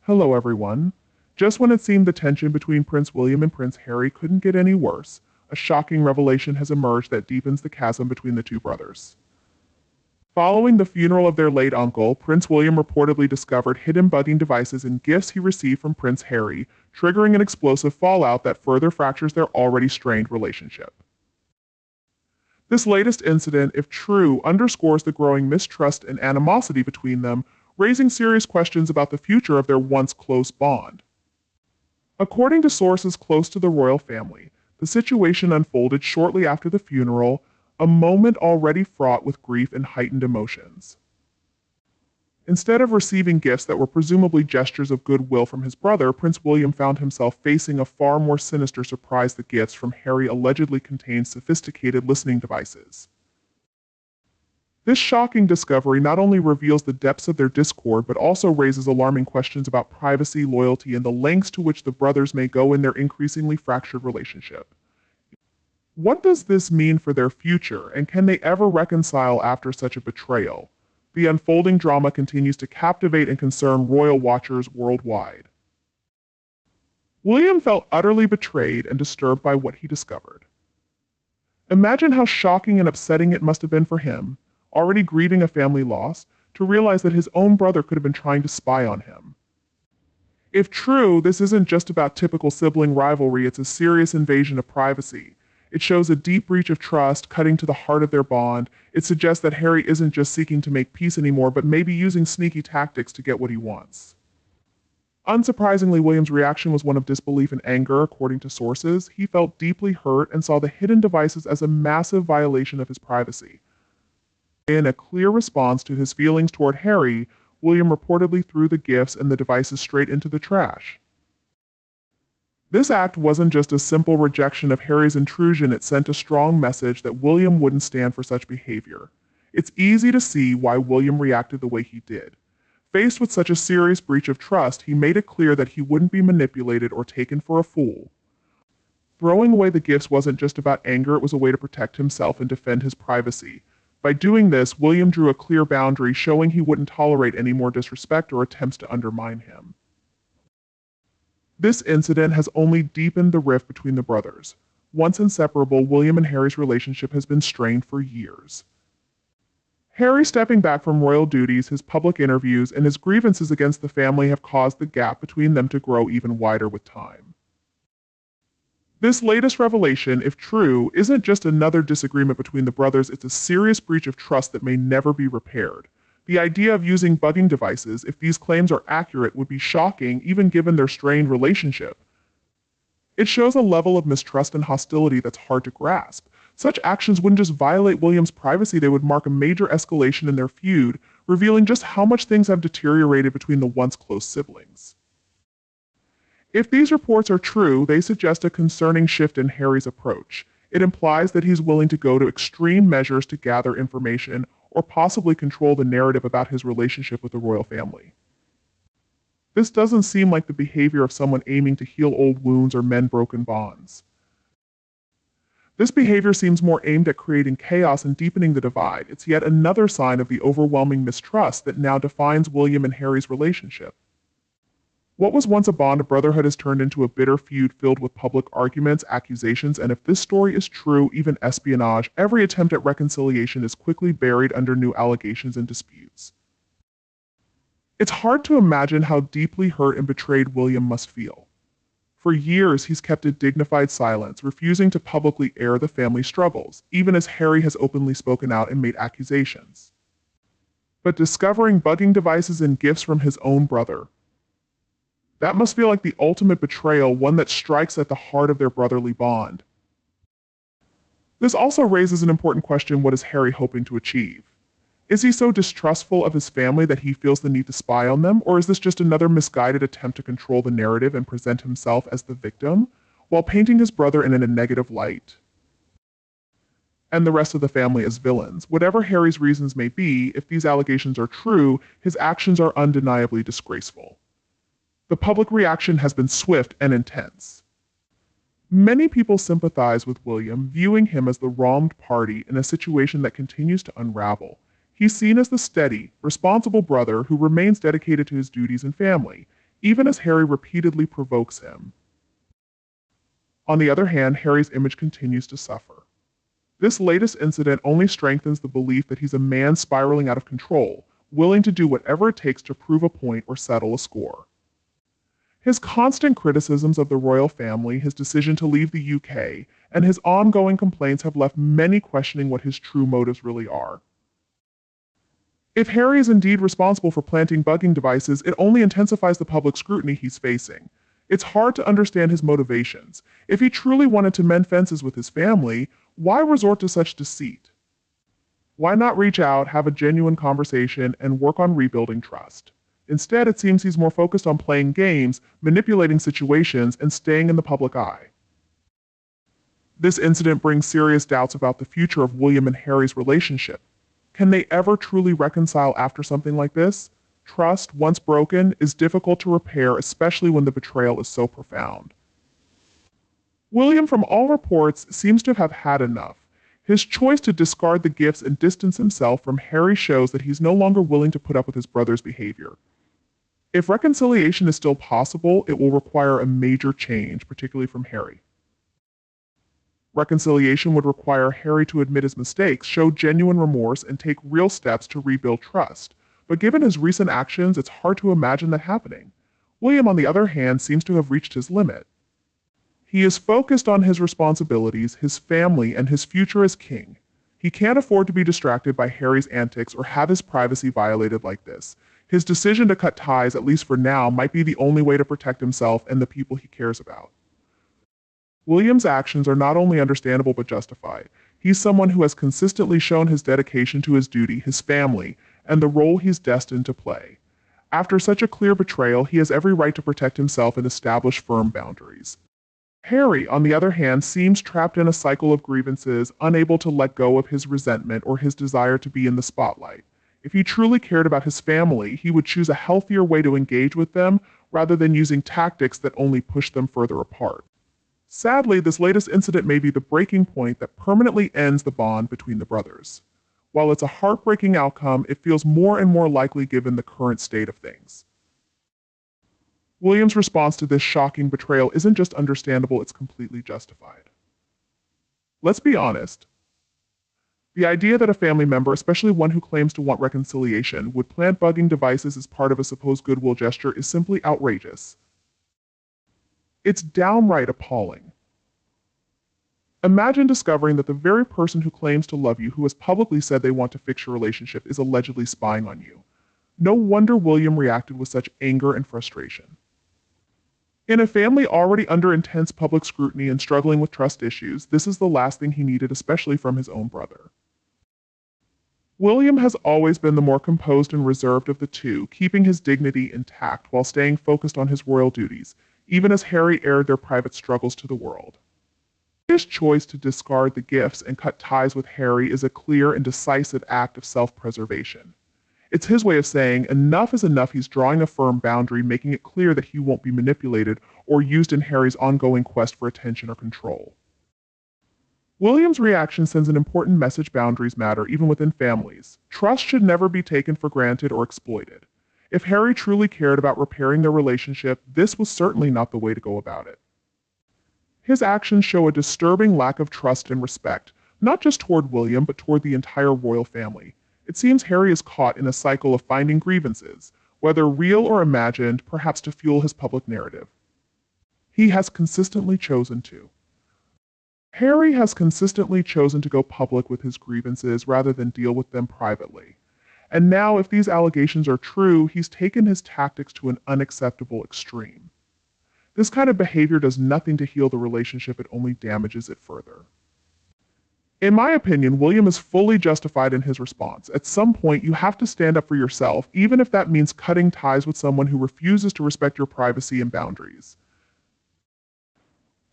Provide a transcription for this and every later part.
Hello, everyone. Just when it seemed the tension between Prince William and Prince Harry couldn't get any worse, a shocking revelation has emerged that deepens the chasm between the two brothers. Following the funeral of their late uncle, Prince William reportedly discovered hidden bugging devices in gifts he received from Prince Harry, triggering an explosive fallout that further fractures their already strained relationship. This latest incident, if true, underscores the growing mistrust and animosity between them, raising serious questions about the future of their once close bond. According to sources close to the royal family, the situation unfolded shortly after the funeral, a moment already fraught with grief and heightened emotions. Instead of receiving gifts that were presumably gestures of goodwill from his brother, Prince William found himself facing a far more sinister surprise. The gifts from Harry allegedly contained sophisticated listening devices. This shocking discovery not only reveals the depths of their discord, but also raises alarming questions about privacy, loyalty, and the lengths to which the brothers may go in their increasingly fractured relationship. What does this mean for their future, and can they ever reconcile after such a betrayal? The unfolding drama continues to captivate and concern royal watchers worldwide. William felt utterly betrayed and disturbed by what he discovered. Imagine how shocking and upsetting it must have been for him, already grieving a family loss, to realize that his own brother could have been trying to spy on him. If true, this isn't just about typical sibling rivalry, it's a serious invasion of privacy. It shows a deep breach of trust, cutting to the heart of their bond. It suggests that Harry isn't just seeking to make peace anymore, but maybe using sneaky tactics to get what he wants. Unsurprisingly, William's reaction was one of disbelief and anger, according to sources. He felt deeply hurt and saw the hidden devices as a massive violation of his privacy. In a clear response to his feelings toward Harry, William reportedly threw the gifts and the devices straight into the trash. This act wasn't just a simple rejection of Harry's intrusion, it sent a strong message that William wouldn't stand for such behavior. It's easy to see why William reacted the way he did. Faced with such a serious breach of trust, he made it clear that he wouldn't be manipulated or taken for a fool. Throwing away the gifts wasn't just about anger, it was a way to protect himself and defend his privacy. By doing this, William drew a clear boundary, showing he wouldn't tolerate any more disrespect or attempts to undermine him. This incident has only deepened the rift between the brothers. Once inseparable, William and Harry's relationship has been strained for years. Harry stepping back from royal duties, his public interviews, and his grievances against the family have caused the gap between them to grow even wider with time. This latest revelation, if true, isn't just another disagreement between the brothers, it's a serious breach of trust that may never be repaired. The idea of using bugging devices, if these claims are accurate, would be shocking, even given their strained relationship. It shows a level of mistrust and hostility that's hard to grasp. Such actions wouldn't just violate William's privacy, they would mark a major escalation in their feud, revealing just how much things have deteriorated between the once close siblings. If these reports are true, they suggest a concerning shift in Harry's approach. It implies that he's willing to go to extreme measures to gather information or possibly control the narrative about his relationship with the royal family. This doesn't seem like the behavior of someone aiming to heal old wounds or mend broken bonds. This behavior seems more aimed at creating chaos and deepening the divide. It's yet another sign of the overwhelming mistrust that now defines William and Harry's relationship. What was once a bond of brotherhood has turned into a bitter feud filled with public arguments, accusations, and if this story is true, even espionage. Every attempt at reconciliation is quickly buried under new allegations and disputes. It's hard to imagine how deeply hurt and betrayed William must feel. For years, he's kept a dignified silence, refusing to publicly air the family struggles, even as Harry has openly spoken out and made accusations. But discovering bugging devices and gifts from his own brother, that must feel like the ultimate betrayal, one that strikes at the heart of their brotherly bond. This also raises an important question: what is Harry hoping to achieve? Is he so distrustful of his family that he feels the need to spy on them, or is this just another misguided attempt to control the narrative and present himself as the victim, while painting his brother in a negative light, and the rest of the family as villains? Whatever Harry's reasons may be, if these allegations are true, his actions are undeniably disgraceful. The public reaction has been swift and intense. Many people sympathize with William, viewing him as the wronged party in a situation that continues to unravel. He's seen as the steady, responsible brother who remains dedicated to his duties and family. even as Harry repeatedly provokes him. On the other hand, Harry's image continues to suffer. This latest incident only strengthens the belief that he's a man spiraling out of control, willing to do whatever it takes to prove a point or settle a score. His constant criticisms of the royal family, his decision to leave the UK, and his ongoing complaints have left many questioning what his true motives really are. If Harry is indeed responsible for planting bugging devices, it only intensifies the public scrutiny he's facing. It's hard to understand his motivations. If he truly wanted to mend fences with his family, why resort to such deceit? Why not reach out, have a genuine conversation, and work on rebuilding trust? Instead, it seems he's more focused on playing games, manipulating situations, and staying in the public eye. This incident brings serious doubts about the future of William and Harry's relationship. Can they ever truly reconcile after something like this? Trust, once broken, is difficult to repair, especially when the betrayal is so profound. William, from all reports, seems to have had enough. His choice to discard the gifts and distance himself from Harry shows that he's no longer willing to put up with his brother's behavior. If reconciliation is still possible, it will require a major change, particularly from Harry. Reconciliation would require Harry to admit his mistakes, show genuine remorse, and take real steps to rebuild trust. But given his recent actions, it's hard to imagine that happening. William, on the other hand, seems to have reached his limit. He is focused on his responsibilities, his family, and his future as king. He can't afford to be distracted by Harry's antics or have his privacy violated like this. His decision to cut ties, at least for now, might be the only way to protect himself and the people he cares about. William's actions are not only understandable but justified. He's someone who has consistently shown his dedication to his duty, his family, and the role he's destined to play. After such a clear betrayal, he has every right to protect himself and establish firm boundaries. Harry, on the other hand, seems trapped in a cycle of grievances, unable to let go of his resentment or his desire to be in the spotlight. If he truly cared about his family, he would choose a healthier way to engage with them rather than using tactics that only push them further apart. Sadly, this latest incident may be the breaking point that permanently ends the bond between the brothers. While it's a heartbreaking outcome, it feels more and more likely given the current state of things. William's response to this shocking betrayal isn't just understandable, it's completely justified. Let's be honest. The idea that a family member, especially one who claims to want reconciliation, would plant bugging devices as part of a supposed goodwill gesture is simply outrageous. It's downright appalling. Imagine discovering that the very person who claims to love you, who has publicly said they want to fix your relationship, is allegedly spying on you. No wonder William reacted with such anger and frustration. In a family already under intense public scrutiny and struggling with trust issues, this is the last thing he needed, especially from his own brother. William has always been the more composed and reserved of the two, keeping his dignity intact while staying focused on his royal duties, even as Harry aired their private struggles to the world. His choice to discard the gifts and cut ties with Harry is a clear and decisive act of self-preservation. It's his way of saying, enough is enough. He's drawing a firm boundary, making it clear that he won't be manipulated or used in Harry's ongoing quest for attention or control. William's reaction sends an important message: boundaries matter, even within families. Trust should never be taken for granted or exploited. If Harry truly cared about repairing their relationship, this was certainly not the way to go about it. His actions show a disturbing lack of trust and respect, not just toward William, but toward the entire royal family. It seems Harry is caught in a cycle of finding grievances, whether real or imagined, perhaps to fuel his public narrative. Harry has consistently chosen to go public with his grievances rather than deal with them privately. And now, if these allegations are true, he's taken his tactics to an unacceptable extreme. This kind of behavior does nothing to heal the relationship, it only damages it further. In my opinion, William is fully justified in his response. At some point, you have to stand up for yourself, even if that means cutting ties with someone who refuses to respect your privacy and boundaries.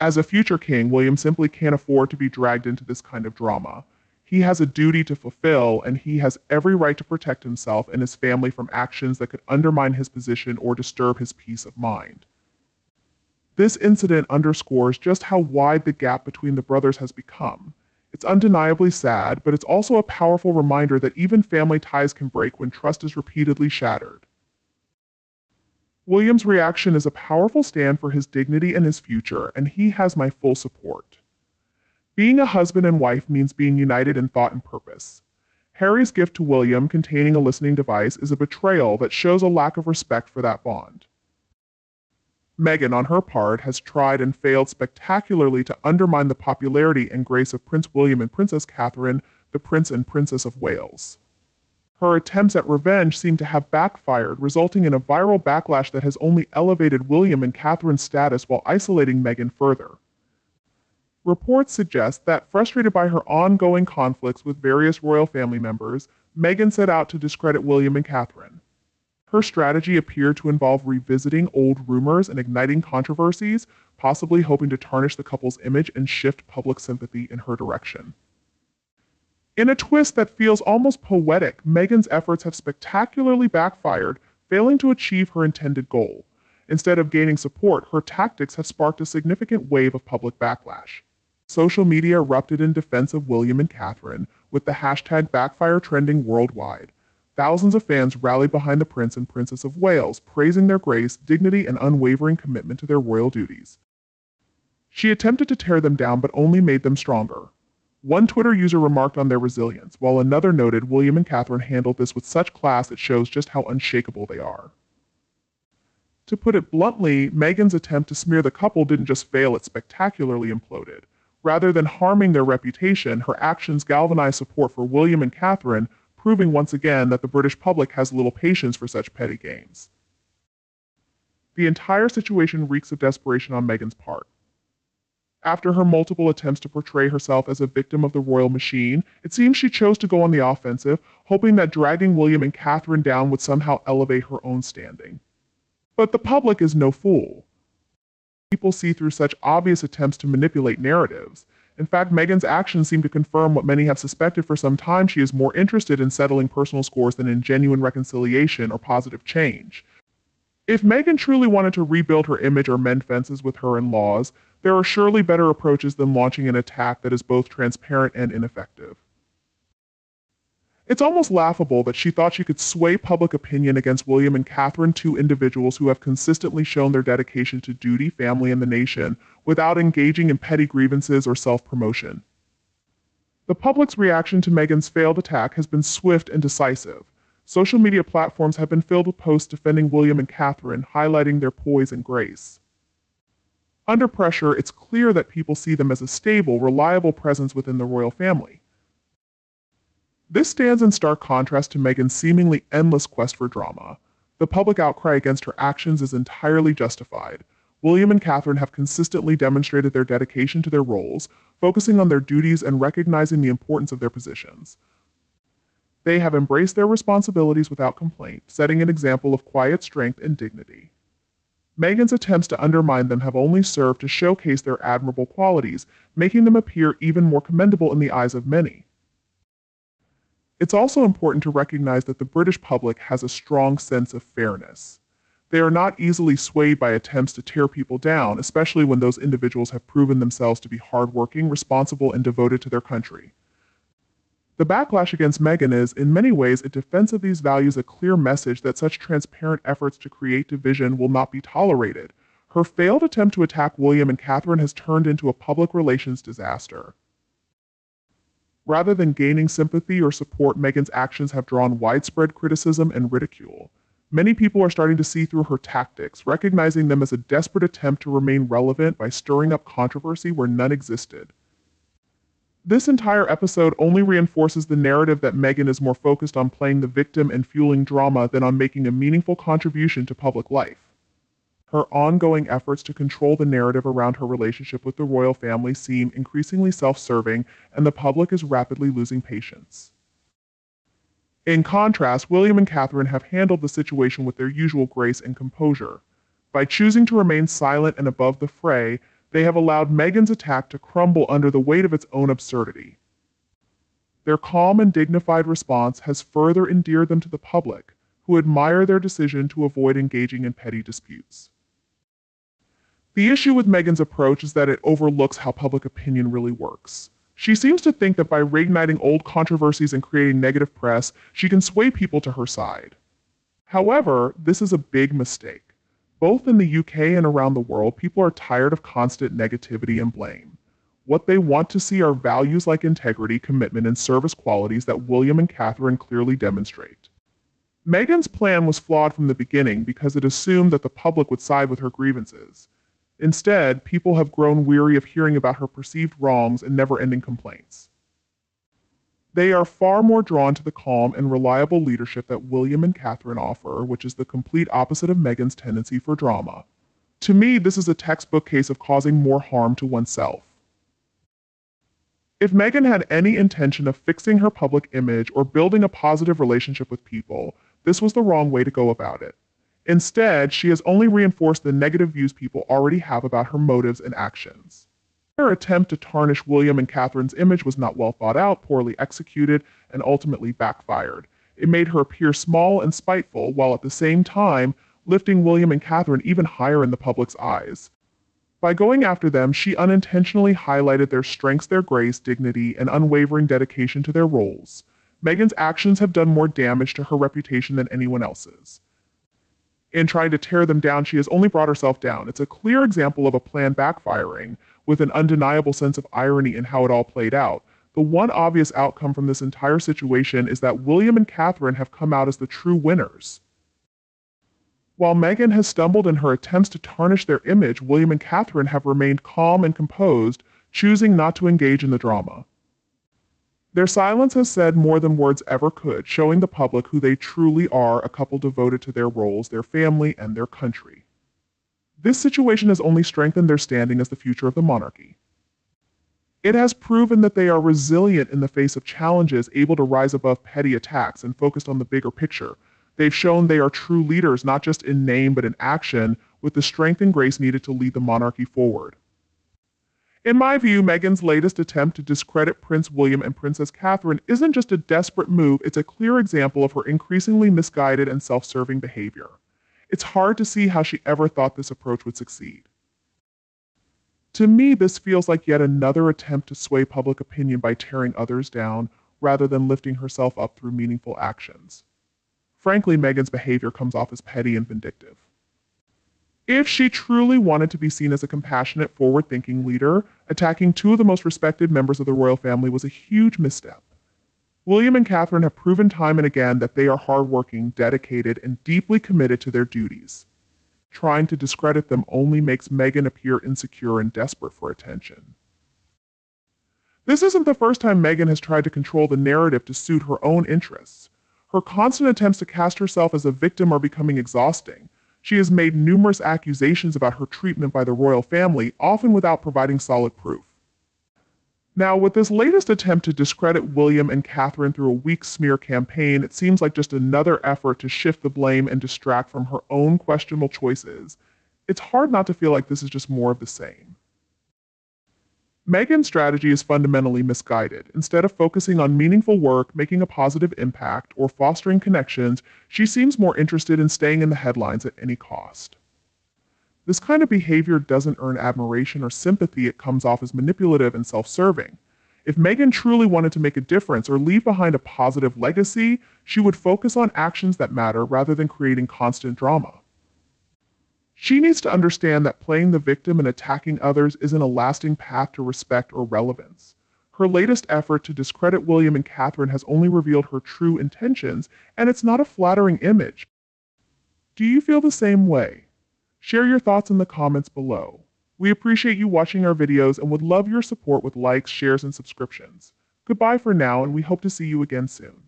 As a future king, William simply can't afford to be dragged into this kind of drama. He has a duty to fulfill, and he has every right to protect himself and his family from actions that could undermine his position or disturb his peace of mind. This incident underscores just how wide the gap between the brothers has become. It's undeniably sad, but it's also a powerful reminder that even family ties can break when trust is repeatedly shattered. William's reaction is a powerful stand for his dignity and his future, and he has my full support. Being a husband and wife means being united in thought and purpose. Harry's gift to William, containing a listening device, is a betrayal that shows a lack of respect for that bond. Meghan, on her part, has tried and failed spectacularly to undermine the popularity and grace of Prince William and Princess Catherine, the Prince and Princess of Wales. Her attempts at revenge seem to have backfired, resulting in a viral backlash that has only elevated William and Catherine's status while isolating Meghan further. Reports suggest that, frustrated by her ongoing conflicts with various royal family members, Meghan set out to discredit William and Catherine. Her strategy appeared to involve revisiting old rumors and igniting controversies, possibly hoping to tarnish the couple's image and shift public sympathy in her direction. In a twist that feels almost poetic, Meghan's efforts have spectacularly backfired, failing to achieve her intended goal. Instead of gaining support, her tactics have sparked a significant wave of public backlash. Social media erupted in defense of William and Catherine, with the hashtag backfire trending worldwide. Thousands of fans rallied behind the Prince and Princess of Wales, praising their grace, dignity, and unwavering commitment to their royal duties. She attempted to tear them down, but only made them stronger. One Twitter user remarked on their resilience, while another noted William and Catherine handled this with such class it shows just how unshakable they are. To put it bluntly, Meghan's attempt to smear the couple didn't just fail, it spectacularly imploded. Rather than harming their reputation, her actions galvanized support for William and Catherine, proving once again that the British public has little patience for such petty games. The entire situation reeks of desperation on Meghan's part. After her multiple attempts to portray herself as a victim of the royal machine, it seems she chose to go on the offensive, hoping that dragging William and Catherine down would somehow elevate her own standing. But the public is no fool. People see through such obvious attempts to manipulate narratives. In fact, Meghan's actions seem to confirm what many have suspected for some time: she is more interested in settling personal scores than in genuine reconciliation or positive change. If Meghan truly wanted to rebuild her image or mend fences with her in-laws, there are surely better approaches than launching an attack that is both transparent and ineffective. It's almost laughable that she thought she could sway public opinion against William and Catherine, two individuals who have consistently shown their dedication to duty, family, and the nation, without engaging in petty grievances or self-promotion. The public's reaction to Meghan's failed attack has been swift and decisive. Social media platforms have been filled with posts defending William and Catherine, highlighting their poise and grace. Under pressure, it's clear that people see them as a stable, reliable presence within the royal family. This stands in stark contrast to Meghan's seemingly endless quest for drama. The public outcry against her actions is entirely justified. William and Catherine have consistently demonstrated their dedication to their roles, focusing on their duties and recognizing the importance of their positions. They have embraced their responsibilities without complaint, setting an example of quiet strength and dignity. Meghan's attempts to undermine them have only served to showcase their admirable qualities, making them appear even more commendable in the eyes of many. It's also important to recognize that the British public has a strong sense of fairness. They are not easily swayed by attempts to tear people down, especially when those individuals have proven themselves to be hardworking, responsible, and devoted to their country. The backlash against Meghan is, in many ways, a defense of these values, a clear message that such transparent efforts to create division will not be tolerated. Her failed attempt to attack William and Catherine has turned into a public relations disaster. Rather than gaining sympathy or support, Meghan's actions have drawn widespread criticism and ridicule. Many people are starting to see through her tactics, recognizing them as a desperate attempt to remain relevant by stirring up controversy where none existed. This entire episode only reinforces the narrative that Meghan is more focused on playing the victim and fueling drama than on making a meaningful contribution to public life. Her ongoing efforts to control the narrative around her relationship with the royal family seem increasingly self-serving, and the public is rapidly losing patience. In contrast, William and Catherine have handled the situation with their usual grace and composure. By choosing to remain silent and above the fray, they have allowed Meghan's attack to crumble under the weight of its own absurdity. Their calm and dignified response has further endeared them to the public, who admire their decision to avoid engaging in petty disputes. The issue with Meghan's approach is that it overlooks how public opinion really works. She seems to think that by reigniting old controversies and creating negative press, she can sway people to her side. However, this is a big mistake. Both in the UK and around the world, people are tired of constant negativity and blame. What they want to see are values like integrity, commitment, and service qualities that William and Catherine clearly demonstrate. Meghan's plan was flawed from the beginning because it assumed that the public would side with her grievances. Instead, people have grown weary of hearing about her perceived wrongs and never-ending complaints. They are far more drawn to the calm and reliable leadership that William and Catherine offer, which is the complete opposite of Meghan's tendency for drama. To me, this is a textbook case of causing more harm to oneself. If Meghan had any intention of fixing her public image or building a positive relationship with people, this was the wrong way to go about it. Instead, she has only reinforced the negative views people already have about her motives and actions. Her attempt to tarnish William and Catherine's image was not well thought out, poorly executed, and ultimately backfired. It made her appear small and spiteful, while at the same time lifting William and Catherine even higher in the public's eyes. By going after them, she unintentionally highlighted their strengths, their grace, dignity, and unwavering dedication to their roles. Meghan's actions have done more damage to her reputation than anyone else's. In trying to tear them down, she has only brought herself down. It's a clear example of a plan backfiring, with an undeniable sense of irony in how it all played out. The one obvious outcome from this entire situation is that William and Catherine have come out as the true winners. While Meghan has stumbled in her attempts to tarnish their image, William and Catherine have remained calm and composed, choosing not to engage in the drama. Their silence has said more than words ever could, showing the public who they truly are, a couple devoted to their roles, their family, and their country. This situation has only strengthened their standing as the future of the monarchy. It has proven that they are resilient in the face of challenges, able to rise above petty attacks and focused on the bigger picture. They've shown they are true leaders, not just in name but in action, with the strength and grace needed to lead the monarchy forward. In my view, Meghan's latest attempt to discredit Prince William and Princess Catherine isn't just a desperate move, it's a clear example of her increasingly misguided and self-serving behavior. It's hard to see how she ever thought this approach would succeed. To me, this feels like yet another attempt to sway public opinion by tearing others down, rather than lifting herself up through meaningful actions. Frankly, Meghan's behavior comes off as petty and vindictive. If she truly wanted to be seen as a compassionate, forward-thinking leader, attacking two of the most respected members of the royal family was a huge misstep. William and Catherine have proven time and again that they are hardworking, dedicated, and deeply committed to their duties. Trying to discredit them only makes Meghan appear insecure and desperate for attention. This isn't the first time Meghan has tried to control the narrative to suit her own interests. Her constant attempts to cast herself as a victim are becoming exhausting. She has made numerous accusations about her treatment by the royal family, often without providing solid proof. Now, with this latest attempt to discredit William and Catherine through a weak smear campaign, it seems like just another effort to shift the blame and distract from her own questionable choices. It's hard not to feel like this is just more of the same. Meghan's strategy is fundamentally misguided. Instead of focusing on meaningful work, making a positive impact, or fostering connections, she seems more interested in staying in the headlines at any cost. This kind of behavior doesn't earn admiration or sympathy. It comes off as manipulative and self-serving. If Meghan truly wanted to make a difference or leave behind a positive legacy, she would focus on actions that matter rather than creating constant drama. She needs to understand that playing the victim and attacking others isn't a lasting path to respect or relevance. Her latest effort to discredit William and Catherine has only revealed her true intentions, and it's not a flattering image. Do you feel the same way? Share your thoughts in the comments below. We appreciate you watching our videos and would love your support with likes, shares, and subscriptions. Goodbye for now, and we hope to see you again soon.